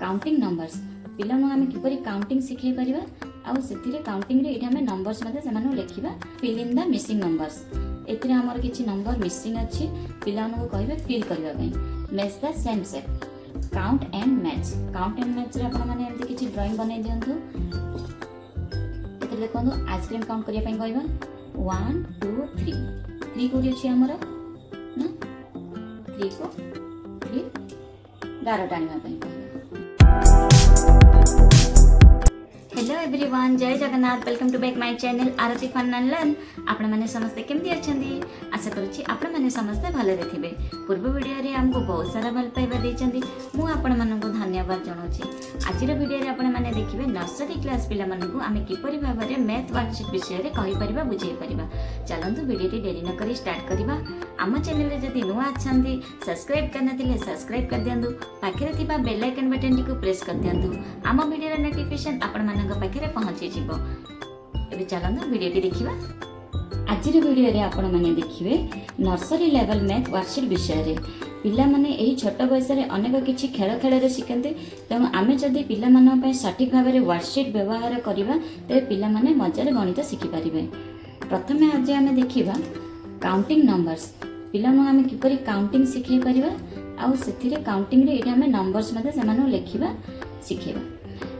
Counting numbers पिला आम किपरि counting शिखे परिबा आउ सेतिरे काउंटिंग रे एठी हमें नंबर्स मध्ये सेमानु लेखिबा fill in the missing numbers एथिरे हमर किछि नंबर मिसिंग अछि पिला को कहबे फिल करबा पई match the same set count and match रे आपण माने एमति किछि ड्राइंग बनै दियंतु एथिरे देखंतु आइसक्रीम काउंट करिया पई कहबा 1 2 3 3 कोडी अछि हमर ना 3 को 3 गारो टाणिबा पई हेलो एवरीवन जय Jagannath welcome to back my channel Aarti fun and learn आपण माने समस्त केमती अछंदी आशा करूची आपण माने समस्त भले थिबे पूर्व वीडियो रे हमको बहुत सारा भल पाइबा देचंदी मु आपण मानको धन्यवाद जणाउची आजिर वीडियो रे आपण माने देखिबे नर्सरी क्लास पिला मानको आमे किपरि भाबरे मैथ वर्कशीट विषय रे कहि परिबा बुझै परिबा चलंतु वीडियो रे देरी न करी स्टार्ट करिबा आम चैनल रे जदि नुआ अछंदी सब्सक्राइब करना थिले सब्सक्राइब कर दियंतु पाखरे थिबा बेल आइकन बटन टी को प्रेस कर दियंतु आम वीडियो रे नोटिफिकेशन आपण मानक पाखरे पहुंची जिवो एबे चलंतु वीडियो टी देखिबा आजिर वीडियो रे आपण माने देखिबे नर्सरी लेवल मैथ वर्कशीट विषय रे पिला माने एही छोट बयस रे अनेक किछि खेल खेल रे शिखंते तेणु आमे जदि पिला मानन पय सठिक भाबरे वर्कशीट व्यवहार करिबा ते पिला माने मजा रे गणित शिखि परिबे प्रथमे आज आमे देखिबा काउंटिंग नंबर्स पिला आमे किपरि काउंटिंग शिखै परिबा आउ सेथिरे काउंटिंग रे एटा आमे नंबर्स मध्ये समान लेखिबा शिखेबा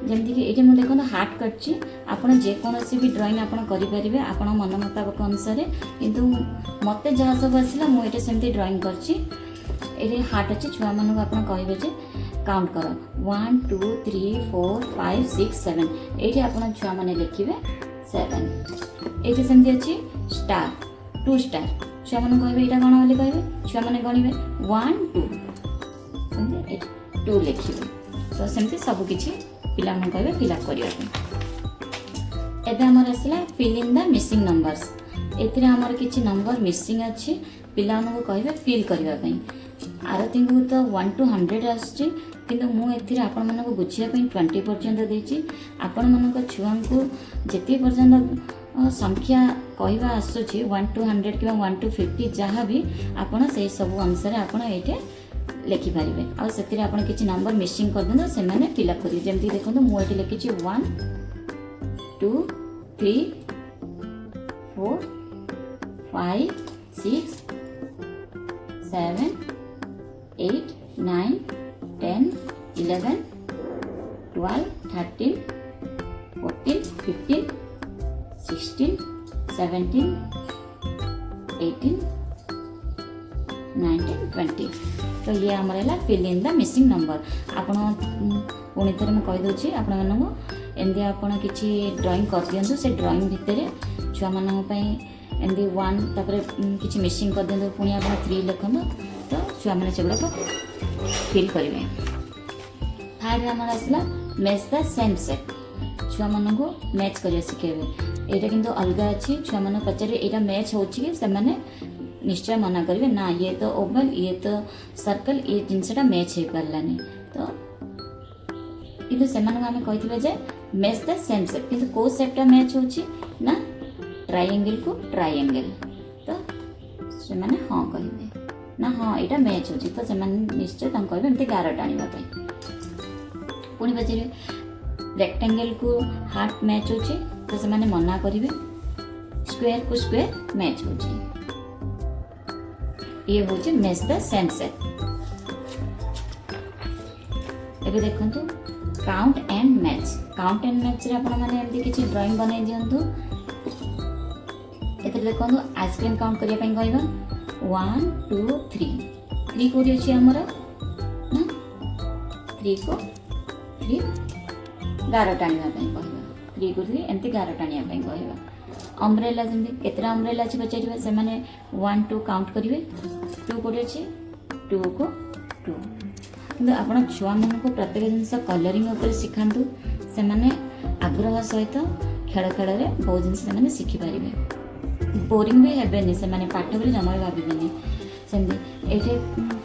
जेमति कि एटे मु देखन हार्ट कटची आपण जे कोनोसी भी ड्राइंग आपण करि परिबे आपण मन मुताबिक अनुसार किंतु मते जहा सब आसिला मु एटे सेमति ड्राइंग करची एरे हार्ट अछि छुआ मन को आपण कहबे जे काउंट करो 1 2 3 4 5 6 7 एटे आपण छुआ माने लेखिबे 7 एटे सेमति अछि स्टार 2 स्टार छुआ मन कहबे एटा कोन बोली कहबे छुआ माने गणिबे 1 2 सेमति 2 लेखिबे तो सेमति सब किछि पिला मन कहबे फिल अप करिया एबे हमर आसला fill in the missing numbers एथिरे हमर किछि नंबर मिसिंग अछि पिला मन को कहबे फिल करिया पई आरती को तो 1 to 100 आछि किंतु मु एथिरे आपण मन को बुझिया पई 20 पर्यंत देछि आपण मन को छुआ को जेति पर्यंत संख्या कहबा आसुछि 1 to 100 कि 1 to 50 जहाँ भी आपण से सब अनुसार आपण एटे लेखि पारिबे आ सेतिरे आपण किछि नंबर मिसिंग कर देना से माने फिल अप करिवे जेमति देखंतु मु एटे लिखिछि 1 2 3 4 5 6 7 8 9 10 11 12 13 14 15 16 17 18 19 20 तो ये हमारा fill in the missing number आपण पुणी थे मुझे कहीदे आपण एमती आपड़ किसी ड्राइंग कर दिंतु से ड्राइंग भितर छुआ मानी एमती 1 तापर किसी मिसिंग कर दिंतु पुणी आप 3 लिखु तो छुआ मैंने से गुड़ाक फिल करेंगे थर्ड आम आसला मैच द सेम सेट छुआ मान को मैच कर शिखेबे यहाँ किंतु अलग अच्छी छुआ मान पचारे यहाँ मैच हो निश्चय मना करेंगे ना ये तो ओवल ये तो सर्कल ये जिनसा मैच हो पारानी तो किंतु से आम कही मैच द सेम सेप किंतु को सेपटा मैच होची ना ट्रायंगल को ट्रायंगल तो से माने हाँ कहे ना हाँ यहाँ मैच होची तो से निश्चय कहे एमती गार टाणी पुणी पचारे रेक्टेंगल को हार्ट मैच होची तो से माने मना करेंगे स्क्वायर को स्क्वायर मैच होची ये होची मैच द सेम सेट एबे देखंतु काउंट एंड मैच रे आपण माने एमती किछि ड्राइंग बनाई दियंतु एते देखंतु आइसक्रीम काउंट करिया पई कहबा 1 2 3 कोडी अछि हमर ना 3 को 3 गारो टाणिया पई कहबा 3 को 3 एमती गारो टाणिया पई कहबा अम्ब्रेला जमती केतरा अम्ब्रेला अछि पचारिबा से माने 1 2 काउंट करिवे 2 कोडी अछि 2 को 2 किंतु आपण छुआ मन को प्रत्येक जिनस कलरिंग ऊपर सिखांतु से माने आग्रह सहित खेल खेल रे बहुत जिनस से माने सिखि पारिबे बोरिंग भी हेबेनी से माने पाठ भी जमा भाबिबेनी सेमती एठे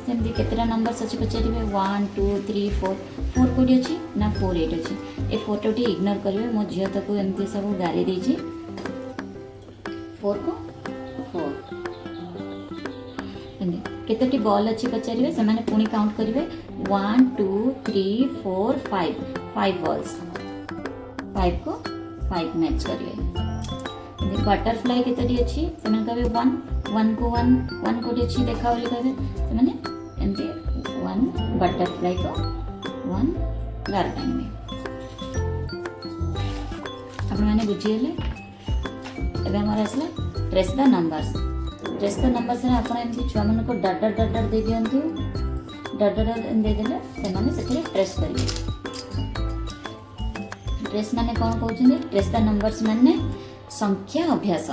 सेमती केतरा नंबर अछि पचारिबे 1 2 3 4 4 कोडी अछि ना 4 8 अछि ए फोटो टी इग्नोर करिवे मो झियो तको एमती सब गारी देछि 4 को 4 केतोटी बॉल अच्छी पचारे से पुणी काउंट करेंगे 1 2 3 4 5 5 बॉल्स 5 को 5 मैच करेंगे। बटरफ्लाई केतोटी अच्छी से कहे 1 1 को 1 कोटी अच्छी देखा बोली कहे से 1 बटरफ्लाई को 1 गार टाइम आपने बुझीगले। एबे हमारे आसला trace the numbers. Trace the numbers रे आपण एमती छुआ मन को डट डट डट डट दे दियंतु डट डट दे देले से माने सेते ट्रेस करिवे। ट्रेस माने कोन कहउछिने ट्रेस द नंबर्स माने संख्या अभ्यास।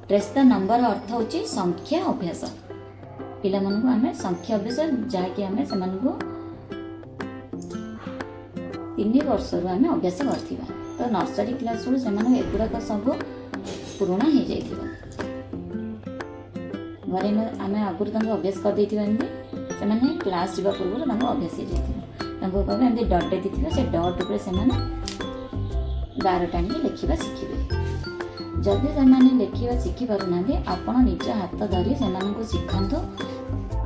ट्रेस द नंबर अर्थ होची संख्या अभ्यास। पिला मन को हमें संख्या अभ्यास जा कि हमें से मन को 3 वर्ष रो हमें अभ्यास करथिबा तो नर्सरी क्लास रो से माने एगुडा सब पुराना हो जाइथिबा घरे में आम आगुरी अभ्यास कर देथिबा एमती से माने क्लास जीवा पूर्व तांको अभ्यास हो जाइथिबा तांको कहबे एमती डट दे दिथिबा से डट ऊपर से माने 12 टाइम लिखिबा शिखिबे। जदि से माने लिखिबा शिखि पारु नांदे आपण निज हाथ धरि से माननको सिखांतो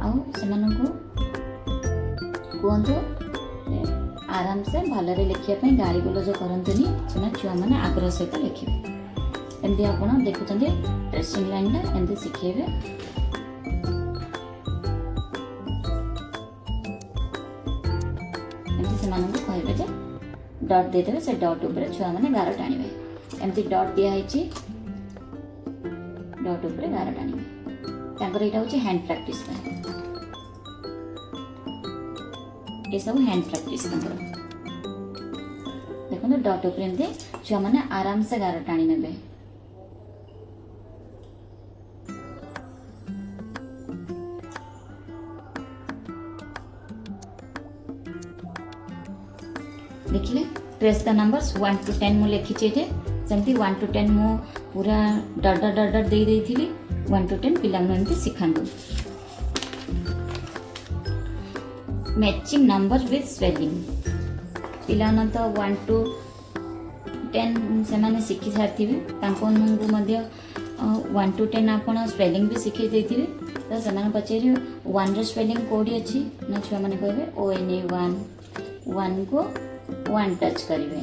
आउ से माननको कहंतो आराम से भलरे लिखिया पई गाड़ी गुलज करंतुनी से छुआ माने आग्रह सहित लिखिबे। एमती आपण देखुचंदी ट्रेसिंग लाइन टा एमती शिखेबे। एमती से माननको कहबे जे डॉट दे देबे से डॉट ऊपर छुआ माने गार टाणीबे। एमती डॉट दिया हैची डॉट ऊपर गार टाणीबे। तांकर एटा होची हैंड प्रैक्टिस पे ये सब हैंड प्रैक्टिस तांकर देखो डॉट ऊपर एमती छुआ माने आराम से गार टाणी नेबे। देखिले ट्रेस द नंबर्स 1 to 10 मु लिखिचे जे सेमती 1 to 10 मु पूरा डट डट डट डट दे देथिली 1 to 10 पिला मन एमती सिखांदो। मैचिंग नंबर विथ स्पेलिंग पिला न तो 1 to 10 से माने शिखि सारथिबे तांको नु मध्य 1 to 10 आपण स्पेलिंग भी शिखि देथिबे तो से माने पछेरी 1 रो स्पेलिंग कोडी अछि न छुआ माने कहबे ONE 1 को 1 टच करेंगे।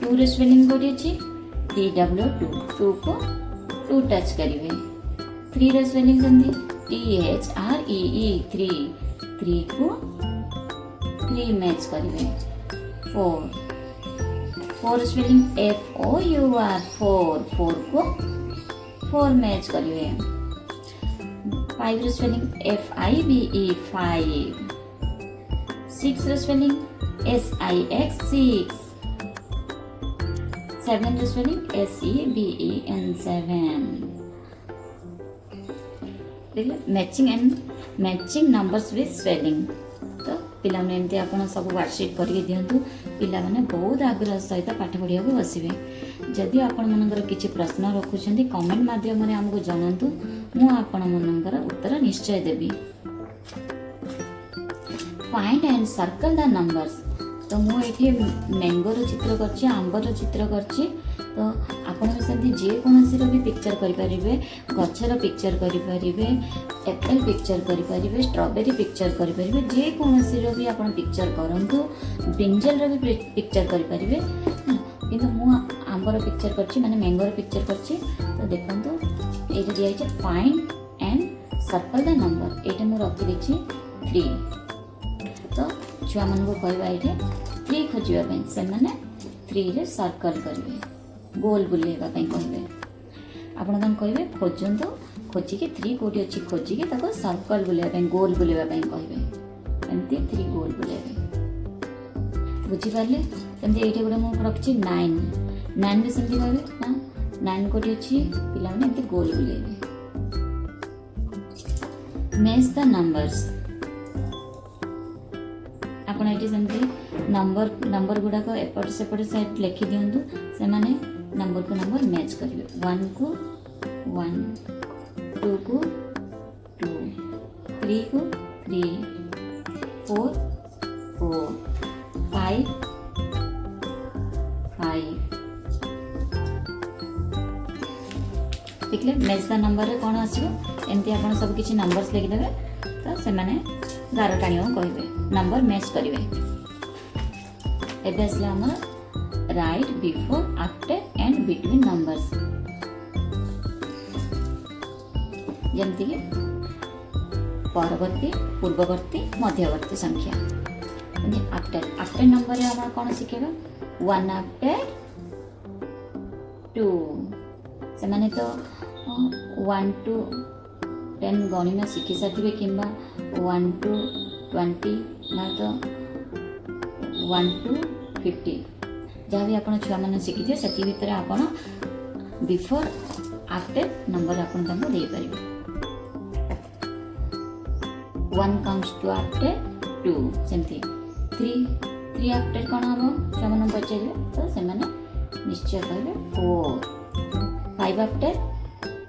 2 रे स्पेलिंग कोडी अछि TW 2 को 2 टच करेंगे। 3 रे स्पेलिंग जंदी THREE 3 को 3 मैच करेंगे। 4 स्पेलिंग FOUR 4 को 4 मैच करेंगे। 5 रे स्पेलिंग FIVE 5 6 रे स्पेलिंग SIX 6 7 रे स्पेलिंग SEBEN 7 देखिए मैचिंग नंबर्स विथ स्पेलिंग। तो पिला माने एमती आपण सब वर्कशीट करके दियंतु पिला माने बहुत आग्रह सहित पाठ पढ़िया को बसिबे। जदि आपण मनकर किछि प्रश्न रखुछंती कमेंट माध्यम रे हमको जणांतु मु आपण मनकर उत्तर निश्चय देबी। Find and circle the numbers तो मुझे मैंगोर चित्र करछि आंबर चित्र करछि तो आपण से जेकोसी भी पिक्चर करेंगे गचर पिक्चर करेंगे एप्पल पिक्चर करेंगे स्ट्रॉबेरी पिक्चर करेंगे जेकोसी भी आप पिक्चर करूँ ब्रिंजल भी पिक्चर करेंगे किंतु मु आंबर पिक्चर करछि माने मैंगोर पिक्चर करछि तो देखंतु ये दिया है find and circle the number एटा मु रखि देछि 3 तो छुआ मन को कहवा ये 3 खोजा से मैंने 3 रे सर्कल करेंगे गोल बुलेगा कहबे आपण कौन कहे खोजत खोजिकी 3 कोटी अच्छी खोजिकी सर्कल बुलेगा गोल बुलेगा कहबे एमती 3 गोल बुलेबे बुझीपारे सेमती ये गोटे मुझे रखी 9 भी सेमती कहे ना 9 कोटी अच्छी पिला माने एमती गोल बुलेबे। मैच द नंबर्स आपण ये सेमती नंबर गुड़ाक एपट सेपट साइड लिखि दिंतु से माने नंबर को नंबर मैच करेंगे 1 को 1 2 को 2 3 को 3 4 4 5 5 देखिए मेज द नंबर कौन आसो एमती आप सब किसी नंबर्स लिखिदेवे तो से मैंने 11 टाणी कहे नंबर मैच करेंगे। एबे आसला हमर right before after and between numbers जमती कि परवर्ती पूर्ववर्ती मध्यवर्ती संख्या आफ्टर आफ्टर नंबर हम कौन शिखेगा 1 आफ्टर 2 से माने तो 1 to 10 गणिमा शिखी सारे कि 1 to 20 ना तो 1 to 50 जहाँ भी आप छुआ मैंने शिखी थे से भितर आप बिफोर आफ्टर नंबर आप दे पारे 1 comes to after 2 सेमती 3 आफ्टर कौन हम छुआ मैंने पचारे तो से निश्चय कहे 4 5 after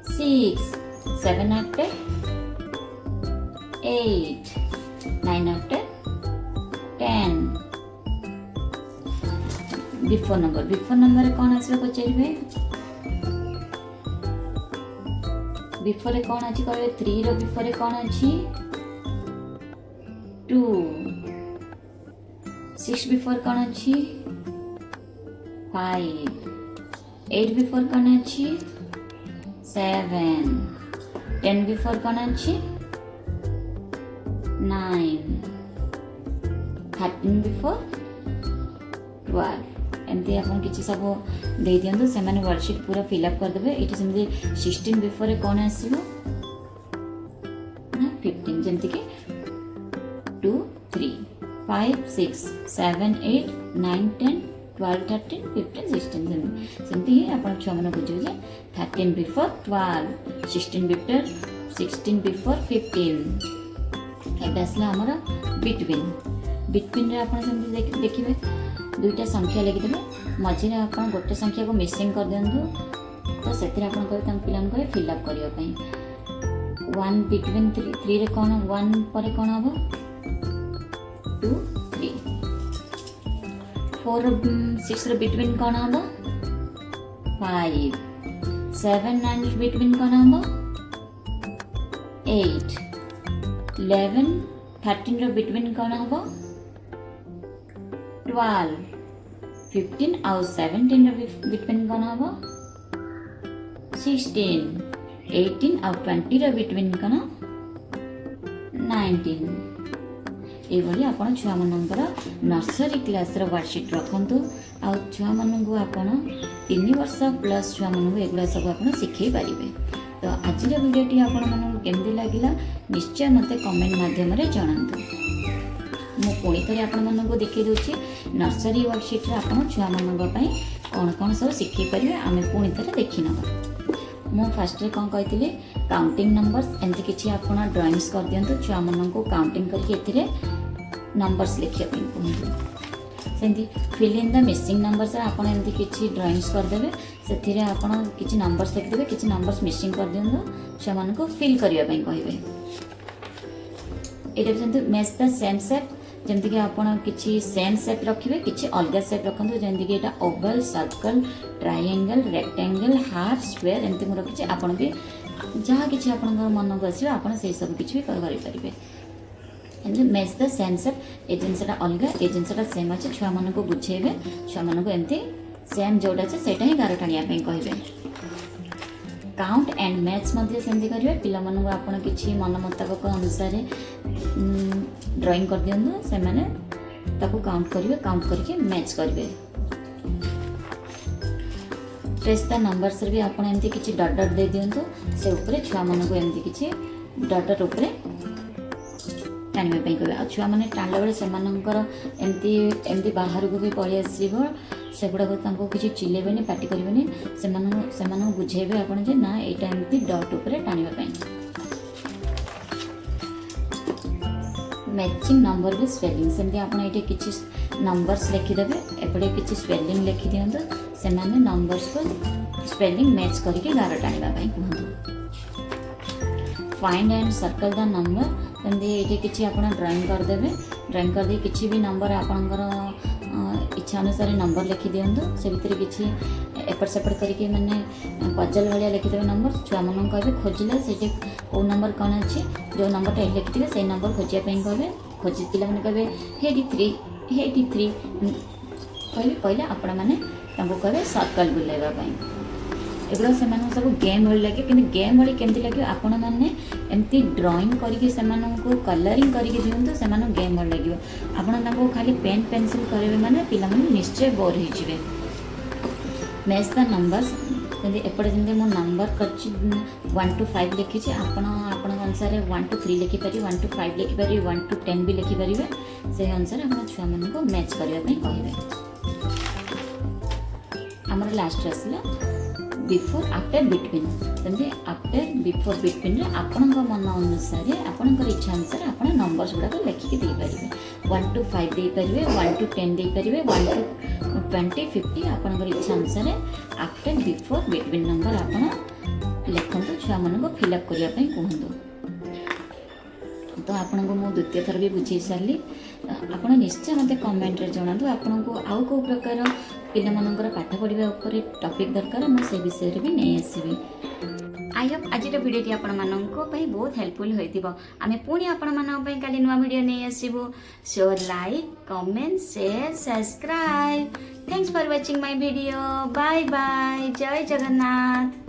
6 7 after 8 9 after 10 before number कौन आसो पचारे बिफोर कौन अच्छी कहे 3 रो बिफोर कौन अच्छी 2 6 बिफोर कौन अच्छी 5 8 बिफोर कौन अच्छी 7 10 बिफोर कौन अच्छी 9 13 बिफोर 12 एमती आप किसी सब दे दिंतु से वर्कशीट पूरा फिलअप करदे ये सेमती 16 बिफोर कौन आसो ना 15 जमती कि 2 3 5 6 7 8 9 10 12 13 15 16 सेमती आप छुआ मैंने बुझे 13 बिफोर 12 16 बिफोर 16 बिफोर 15 एबे आसला हमर बिटवीन रे आपण सेमती देखिबे दुईटा संख्या लिखिदेवे मझे आप गोटे संख्या को मिसिंग कर दिंतु तो से पे फिलअप करने 1 बिटवीन 3 रे कौन 1 पर कौन हम 2 3 4 6 रे बिटवीन कौन हम 5 7 9 बिटवीन कौन हम 8 11 13 रे बिटवीन कौन हम 12 15 आउ 17 बिटवीन कौन हम 16 18 आउ 20 बिटवीन कौन 19 ये आप छुआ मानकर नर्सरी क्लास वर्कशीट रखु आ छुआ मानू आप 3 वर्ष प्लस छुआ मानू एगुड़ा सब आप शिखे पारे। तो आज वीडियोटी आपमती लगे निश्चय मत कमेंट मध्यम जनातु मु पुणी थे आपको देखी दूसरी नर्सरी वर्कशीट आप छुआ मानी कौन कौन सब शिखे पारे आम पुणी थे देखी नवा मु फास्ट कौन कही काउंटिंग नंबर्स एमती किसी आप ड्रॉइंग्स कर दिंतु छुआ मान को काउंटिंग करके नंबर्स लिखा कहते सेमती fill in the missing numbers आप एमती किसी ड्रॉइंग्स करदे से आप किसी नंबर्स लिखिदेवे किसी नंबर्स मिसिंग कर दिंतु छुआ मान को फिल करने कहे ये मैच द सेम सेट जमती कि आप किसी सेम सेप रखिए किसी अलग सेप रखु जमीक कि यहाँ Oval circle triangle rectangle heart square एमती मुझे रखी आप भी जहाँ किसी आप मन को आसो आप सब किसी करेंगे मैच द सेम सेप ए जिनसा अलग ए जिनसा सेम अच्छे छुआ मान को बुझेबे छुआ मान को एमती सेम जोटा अच्छे से ही गार टाणिया कहे काउंट एंड मैच सेमती करेंगे पिला मानू आप किसी मन मुताबक अनुसार ड्राइंग कर दिंतु से मैंने काउंट करेंगे काउंट करके मैच करेंगे ट्रेस द नंबर्स भी आप एमती किसी डट डट दे दिंतु से उपरे छुआ मान को एमती किसी डट डट उपरे टाणिया कहे छुआ मैंने टाणला बेले से एमती एमती बाहर को भी पलि आसो से गुड़ाक किसी चिल्लेबे पार्टी करेंगे से बुझेबे आप ना यहाँ एमती डट उपरे टाणिया मैचिंग नंबर भी स्पेलिंग सेमती आप ये किसी नंबर्स लिखिदेवे एपटे किसी स्पेलिंग लिखि दिंतु से नंबर्स को स्पेलिंग मैच करके गार टाणिया कहतु find and circle the number सेमती ये किसी आप ड्राइंग करदे ड्राइंग कर किसी भी नंबर आपणकर इच्छा अनुसार नंबर लिखि दिंतु से भितर किसी एपट सेपट करके माने पजल भाया लिखिदेवे नंबर छुआ मन कहे खोजिले से कौ नंबर कौन अच्छी जो नंबर ये लिखिथे से नंबर खोजापी कहे खोजी पे कहे 83 83 कहे पहले आपण मैंने कहे सर्कल बुलाइवाई एगुड़ा से सब गेम भाई लगे कि गेम भाई केमती लगे आपण मैंने एमती ड्राइंग करके कलरिंग करके दिंतु से गेम भाई लगे आपको खाली पेन पेनसिल करेंगे माने पिला माने निश्चय बोर हो मैच द नंबर्स एपटे जमी मो नंबर कर 1 to 5 लिखी आपण अनुसार 1 to 3 लिखिपारे 1 to 5 लिखिपारे 1 to 10 भी लिखिपारे से अनुसार आप छुआ मान को मैच करने कहे आमर लास्ट आसला बिफोर आफ्टर बिटवीन जमी आफ्टर बिफोर बिटवीन आपण मन अनुसार आपणकर इच्छा अनुसार आप नंबर्स गुड़ाक लिखिकी देपारे 1 to 5 देपारे 1 to 10 देपारे 1 to 20 50 आपणकर इच्छा अनुसार आफ्टर बिफोर बिटवीन नंबर आप लिखतु छुआ मान को फिलअप करने कहतु तो आपन को मु द्वितीय थर भी बुझे सारी आप निश्चय मत कमेंट रे जणातु आपन को आउ को प्रकार पिला मानकर पाठ पढ़ा उपर टॉपिक दरकार मुझे विषय भी नहीं आसबि आई होप आज भिडियो आपण मानक बहुत हेल्पफुल होइतिबो आमे पुणी आपण मानक पई काली नुवा वीडियो नहीं आसीबो so like comment share subscribe thanks for watching my video bye bye जय जगन्नाथ।